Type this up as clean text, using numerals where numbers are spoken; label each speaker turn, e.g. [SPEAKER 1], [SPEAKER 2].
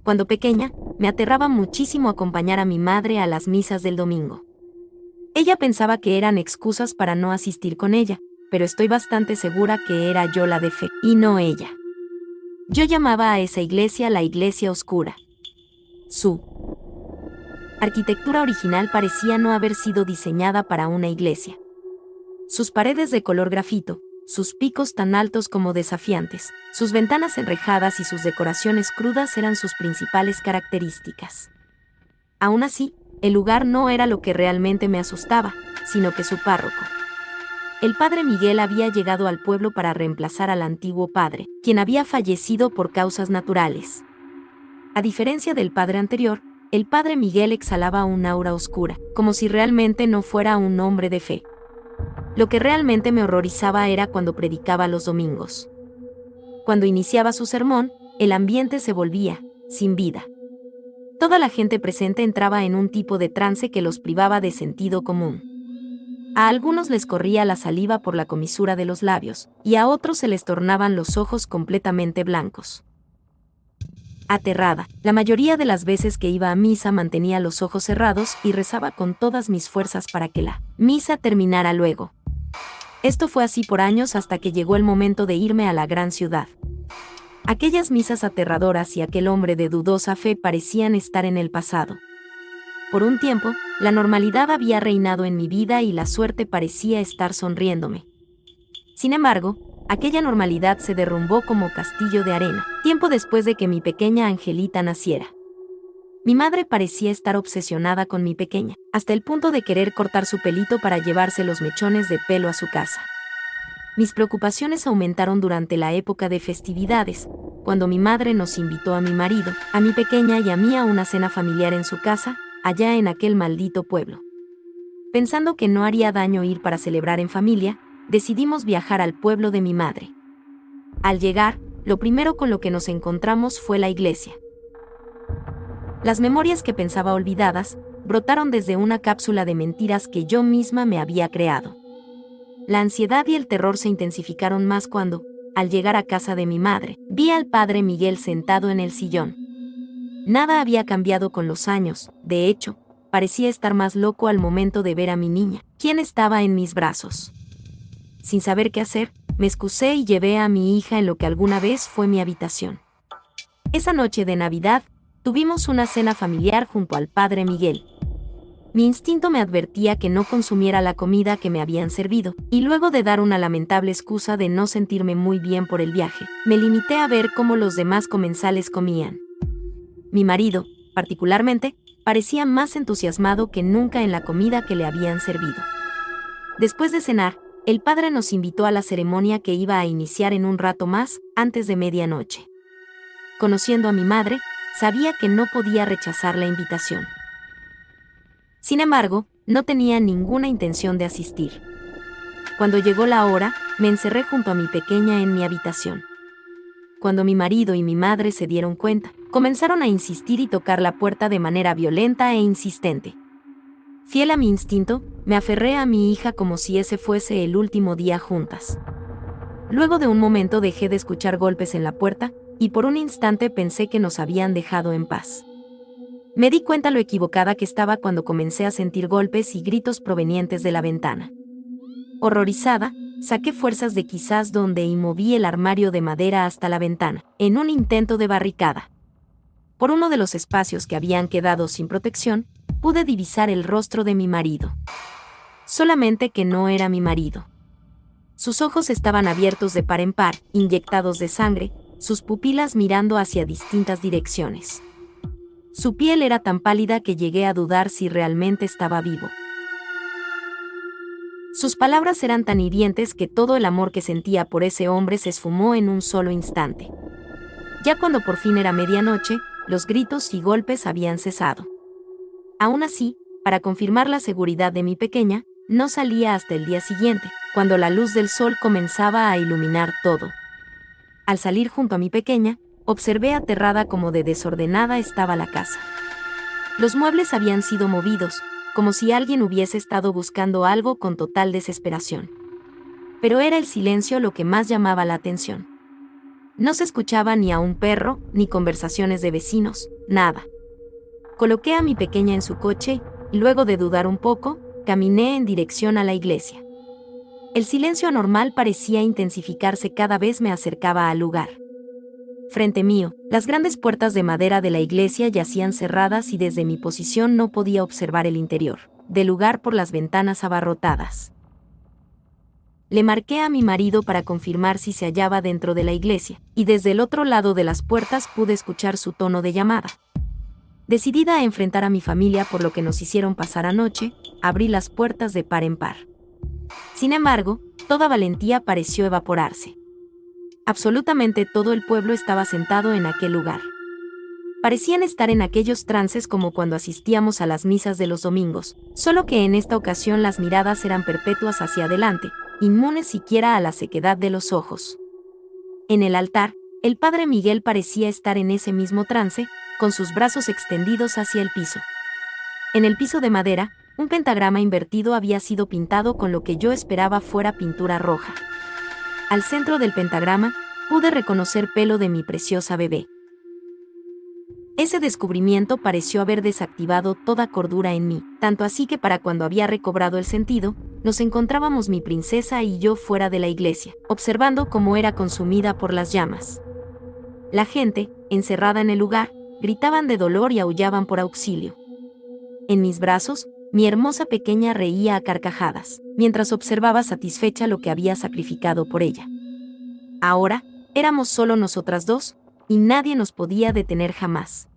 [SPEAKER 1] Cuando pequeña, me aterraba muchísimo acompañar a mi madre a las misas del domingo. Ella pensaba que eran excusas para no asistir con ella, pero estoy bastante segura que era yo la de fe, y no ella. Yo llamaba a esa iglesia la iglesia oscura. Su arquitectura original parecía no haber sido diseñada para una iglesia. Sus paredes de color grafito, sus picos tan altos como desafiantes, sus ventanas enrejadas y sus decoraciones crudas eran sus principales características. Aún así, el lugar no era lo que realmente me asustaba, sino que su párroco. El padre Miguel había llegado al pueblo para reemplazar al antiguo padre, quien había fallecido por causas naturales. A diferencia del padre anterior, el padre Miguel exhalaba un aura oscura, como si realmente no fuera un hombre de fe. Lo que realmente me horrorizaba era cuando predicaba los domingos. Cuando iniciaba su sermón, el ambiente se volvía, sin vida. Toda la gente presente entraba en un tipo de trance que los privaba de sentido común. A algunos les corría la saliva por la comisura de los labios, y a otros se les tornaban los ojos completamente blancos. Aterrada, la mayoría de las veces que iba a misa mantenía los ojos cerrados y rezaba con todas mis fuerzas para que la misa terminara luego. Esto fue así por años hasta que llegó el momento de irme a la gran ciudad. Aquellas misas aterradoras y aquel hombre de dudosa fe parecían estar en el pasado. Por un tiempo, la normalidad había reinado en mi vida y la suerte parecía estar sonriéndome. Sin embargo, aquella normalidad se derrumbó como castillo de arena, tiempo después de que mi pequeña Angelita naciera. Mi madre parecía estar obsesionada con mi pequeña, hasta el punto de querer cortar su pelito para llevarse los mechones de pelo a su casa. Mis preocupaciones aumentaron durante la época de festividades, cuando mi madre nos invitó a mi marido, a mi pequeña y a mí a una cena familiar en su casa, allá en aquel maldito pueblo. Pensando que no haría daño ir para celebrar en familia, decidimos viajar al pueblo de mi madre. Al llegar, lo primero con lo que nos encontramos fue la iglesia. Las memorias que pensaba olvidadas brotaron desde una cápsula de mentiras que yo misma me había creado. La ansiedad y el terror se intensificaron más cuando, al llegar a casa de mi madre, vi al padre Miguel sentado en el sillón. Nada había cambiado con los años, de hecho, parecía estar más loco al momento de ver a mi niña, quien estaba en mis brazos. Sin saber qué hacer, me excusé y llevé a mi hija en lo que alguna vez fue mi habitación. Esa noche de Navidad, tuvimos una cena familiar junto al padre Miguel. Mi instinto me advertía que no consumiera la comida que me habían servido, y luego de dar una lamentable excusa de no sentirme muy bien por el viaje, me limité a ver cómo los demás comensales comían. Mi marido, particularmente, parecía más entusiasmado que nunca en la comida que le habían servido. Después de cenar, el padre nos invitó a la ceremonia que iba a iniciar en un rato más, antes de medianoche. Conociendo a mi madre, sabía que no podía rechazar la invitación. Sin embargo, no tenía ninguna intención de asistir. Cuando llegó la hora, me encerré junto a mi pequeña en mi habitación. Cuando mi marido y mi madre se dieron cuenta, comenzaron a insistir y tocar la puerta de manera violenta e insistente. Fiel a mi instinto, me aferré a mi hija como si ese fuese el último día juntas. Luego de un momento dejé de escuchar golpes en la puerta, y por un instante pensé que nos habían dejado en paz. Me di cuenta lo equivocada que estaba cuando comencé a sentir golpes y gritos provenientes de la ventana. Horrorizada, saqué fuerzas de quizás donde y moví el armario de madera hasta la ventana, en un intento de barricada. Por uno de los espacios que habían quedado sin protección, pude divisar el rostro de mi marido. Solamente que no era mi marido. Sus ojos estaban abiertos de par en par, inyectados de sangre, sus pupilas mirando hacia distintas direcciones. Su piel era tan pálida que llegué a dudar si realmente estaba vivo. Sus palabras eran tan hirientes que todo el amor que sentía por ese hombre se esfumó en un solo instante. Ya cuando por fin era medianoche, los gritos y golpes habían cesado. Aún así, para confirmar la seguridad de mi pequeña, no salía hasta el día siguiente, cuando la luz del sol comenzaba a iluminar todo. Al salir junto a mi pequeña, observé aterrada cómo de desordenada estaba la casa. Los muebles habían sido movidos, como si alguien hubiese estado buscando algo con total desesperación. Pero era el silencio lo que más llamaba la atención. No se escuchaba ni a un perro, ni conversaciones de vecinos, nada. Coloqué a mi pequeña en su coche, y luego de dudar un poco, caminé en dirección a la iglesia. El silencio anormal parecía intensificarse cada vez me acercaba al lugar. Frente mío, las grandes puertas de madera de la iglesia yacían cerradas y desde mi posición no podía observar el interior del lugar por las ventanas abarrotadas. Le marqué a mi marido para confirmar si se hallaba dentro de la iglesia, y desde el otro lado de las puertas pude escuchar su tono de llamada. Decidida a enfrentar a mi familia por lo que nos hicieron pasar anoche, abrí las puertas de par en par. Sin embargo, toda valentía pareció evaporarse. Absolutamente todo el pueblo estaba sentado en aquel lugar. Parecían estar en aquellos trances como cuando asistíamos a las misas de los domingos, solo que en esta ocasión las miradas eran perpetuas hacia adelante, inmunes siquiera a la sequedad de los ojos. En el altar, el padre Miguel parecía estar en ese mismo trance, con sus brazos extendidos hacia el piso. En el piso de madera, un pentagrama invertido había sido pintado con lo que yo esperaba fuera pintura roja. Al centro del pentagrama, pude reconocer pelo de mi preciosa bebé. Ese descubrimiento pareció haber desactivado toda cordura en mí, tanto así que para cuando había recobrado el sentido, nos encontrábamos mi princesa y yo fuera de la iglesia, observando cómo era consumida por las llamas. La gente, encerrada en el lugar, gritaban de dolor y aullaban por auxilio. En mis brazos, mi hermosa pequeña reía a carcajadas, mientras observaba satisfecha lo que había sacrificado por ella. Ahora, éramos solo nosotras dos, y nadie nos podía detener jamás.